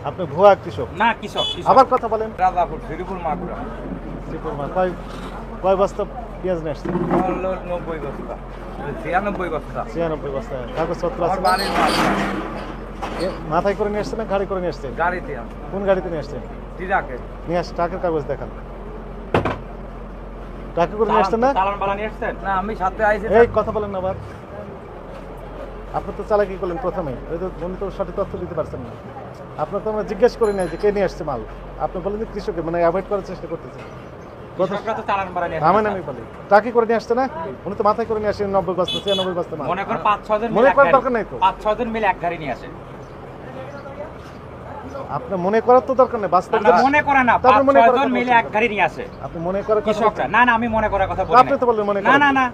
আপনি ভুয়া কৃষক না কৃষক আবার কথা বলেন। রাজাপুর শ্রীপুর মাগুরা শ্রীপুর মা কয় বস্তা পেঁয়াজ নিয়ে আসছেন? 90 বস্তা 96 বস্তা 96 বস্তা। কাগজপত্র আমার আছে? বাড়ির মাল মাথায় করে নিয়ে আসছেন না গাড়ি করে নিয়ে আসছেন? গাড়িতে কোন গাড়িতে নিয়ে আসছেন? ট্রাকে নিয়ে আস, ট্রাকের কাগজ দেখান। ট্রাকে করে নিয়ে আসছেন না? চালান বালা নিয়ে আসছেন? না আমি সাথে আইছি। এই কথা বলেন না আবার। আপনি তো চালাকি করলেন প্রথমেই, উনি তো সঠিক তথ্য দিতে পারছেন না। আপনার তো আমরা জিজ্ঞেস করি নাই যে কে নিয়ে আসছে মাল। আপনি বলেন যে কৃষকের, মানে অ্যাভয়েড করার চেষ্টা করতেছেন। কৃষকরা তো চালান বালা নিয়ে থামেন, আমি বলি ট্রাকে করে নিয়ে আসছে না? উনি তো মাথায় করে নিয়ে আসেন 90 বস্তা 96 বস্তা মাল। মনে করেন 5-6 জন মনে মিলে করার দরকার নাই তো। 5-6 জন মিলে এক গাড়ি নিয়ে আসে। আপনি মনে করার তো দরকার নেই, বাস্তব আমরা মনে করে না, 5-6 জন মিলে এক গাড়ি নিয়ে আসে। আপনি মনে করার কথা কৃষকরা না না আমি মনে করার কথা বলি আপনি তো বললেন মনে না করেন। না না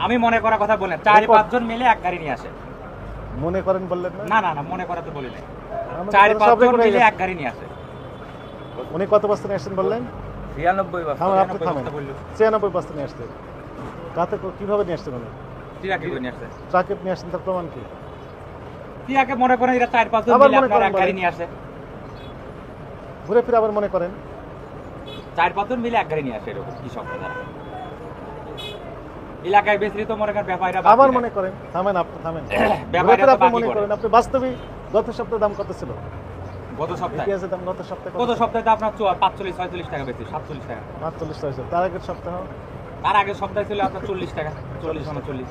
আমি মনে করার কথা বলি 4-5 জন মিলে এক গাড়ি নিয়ে আসে। মনে করেন বললেন না? না না না মনে করা তো বলি না, আমাদের 4-5 সবাই জন করে মিলে গেছে। এক গাড়ি নিয়ে আসে। উনি কত বস্তা নিয়ে আসছেন বললেন? 96 বস্তা থামেন, আপনি 96 থামেন। বস্তা বললো। 96 বস্তা নিয়ে আসছেন। তাতে কিভাবে নিয়ে আসছেন উনি? ট্রাকে করে নিয়ে আসে। ট্রাকে নিয়ে আসছেন, তার প্রমাণ কি? ট্রাকে মনে করেন এরা 4-5 জন আবার মিলে মনে আপনার করেন এক গাড়ি বলেন। নিয়ে আসে। ঘুরে ফিরে আবার মনে করেন। 4-5 জন মিলে এক গাড়ি নিয়ে আসে এরকম কৃষকরা যারা। এলাকায় বিস্তৃত মনে করেন ব্যাপারীরা আবার মনে করেন। থামেন, আপনি থামেন। ঘুরে ফিরে আপনি মনে করেন। আপনি বাস্তবে গত সপ্তাহে দাম কত ছিল? গত সপ্তাহে পেঁয়াজের দাম গত সপ্তাহে গত সপ্তাহে তো আপনার 45-46 টাকা বেশি, 47 টাকা। 45 হয়েছে। তার আগের সপ্তাহ তার আগের সপ্তাহে ছিল আপনার 40 টাকা, 40-39।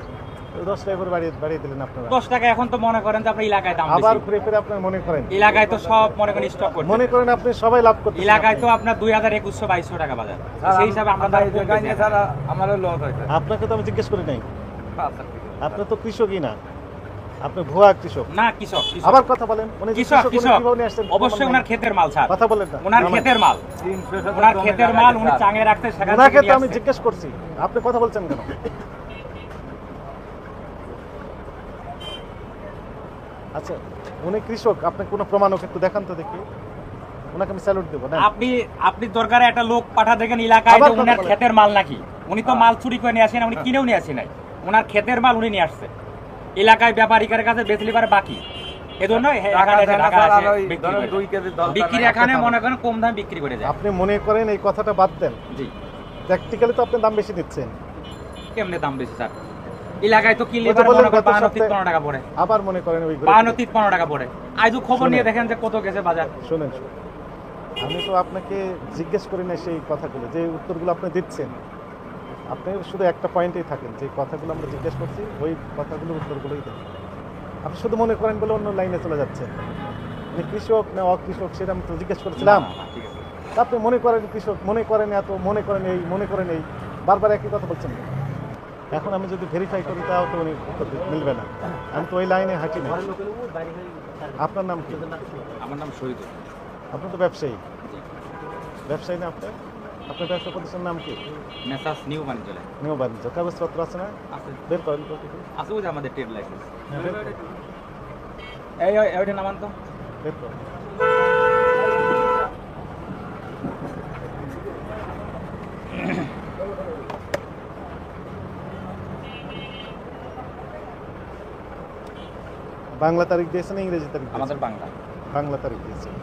10 টাকা করে বাড়িয়ে দিলেন আপনারা। 10 টাকা এখন তো মনে করেন যে আপনার এলাকায় দাম আবার বেশি। ঘুরে ফিরে আপনার মনে করেন। এলাকায় তো সব মনে করেন স্টক করছে। মনে করেন আপনি সবাই লাভ করতে। এলাকায় তো আপনার 2000-2100-2200 টাকা বাজার। সেই হিসাবে আমরা দাম কম বেশি আছে। ছাড়া আমারও লস হয়েছে। আপনাকে তো আমি জিজ্ঞেস করি নাই। আচ্ছা, ঠিক আছে। আপনি তো কৃষকই না, আপনি ভুয়া কৃষক। না কৃষক কৃষক। আবার কথা বলেন। উনি যে কৃষক উনি কৃষক কিভাবে নিয়ে আসছেন? অবশ্যই ওনার ক্ষেতের মাল ছাড়। কথা বলেন না। ওনার ক্ষেতের মাল, 300 ওনার ক্ষেতের মাল উনি চাঙে রাখতে সেখান ওনাকে থেকে তো নিয়ে আমি আসছে। জিজ্ঞেস করছি, আপনি কথা বলছেন কেন? আচ্ছা, উনি কৃষক, আপনি কোনো প্রমাণ ওকে একটু দেখান তো দেখি। ওনাকে আমি স্যালুট দেবো না? আপনি দরকারে একটা লোক পাঠা দেখেন এলাকায় আবার যে কথা ওনার বলেন। ক্ষেতের মাল নাকি। উনি তো মাল চুরি করে নিয়ে আসেন, উনি কিনেও নিয়ে আসেন নাই। ওনার ক্ষেতের মাল উনি নিয়ে আসছে। এলাকায় ব্যাপারীদের কাছে বেচলি পারে বাকি। এজন্য এখানে এসে ঢাকা আসে বিক্রি করে। 2 কেজি বিক্রি এখানে মনে করেন কম দামে বিক্রি করে যায়। আপনি মনে করেন এই কথাটা বাদ দেন। জি প্র্যাকটিক্যালি তো আপনি দাম বেশি দিচ্ছেন। কেমনে দাম বেশি স্যার? এলাকায় তো কিনলে ওই তো পারে বললেন মনে করেন গত 52-53 সপ্তাহে- টাকা পড়ে। আবার মনে করেন ওই 52-53 টাকা পড়ে। আজও খবর শুনেন। নিয়ে দেখেন যে কত গেছে বাজার। শুনেন, আমি তো আপনাকে জিজ্ঞেস করি না সেই কথাগুলো, যে উত্তরগুলো আপনি দিচ্ছেন। আপনি শুধু একটা পয়েন্টেই থাকেন, যে কথাগুলো আমরা জিজ্ঞেস করছি ওই কথাগুলোর উত্তরগুলোই দেন। আপনি শুধু মনে করেন বলে অন্য লাইনে চলে যাচ্ছেন। মানে কৃষক না অকৃষক সেটা আমি তো জিজ্ঞেস করেছিলাম। না, ঠিক আছে। আপনি মনে করেন কৃষক, মনে করেন এত, মনে করেন এই, মনে করেন এই, বারবার একই কথা বলছেন। এখন আমি যদি ভেরিফাই করি তাও তো উনি উত্তর মিলবে না। আমি তো ওই লাইনে হাঁটি না। আপনার নাম কি? আমার নাম শহীদুল। আপনি তো ব্যবসায়ী। ব্যবসায়ী না আপনি? আপনার ব্যবসা প্রতিষ্ঠানের নাম কি? মেসাস নিউ বাণিজ্যালয় নিউ বাণিজ্য। কাগজপত্র আছে না? আছে। বের করেন তো কিছু। আছে ওই যে আমাদের ট্রেড লাইসেন্স। হ্যাঁ, বের করেন। এইটা নামান তো। বের করেন। বাংলা তারিখ দিয়েছেন, ইংরেজি তারিখ দিয়েছেন? আমাদের বাংলা। বাংলা তারিখ দিয়েছেন।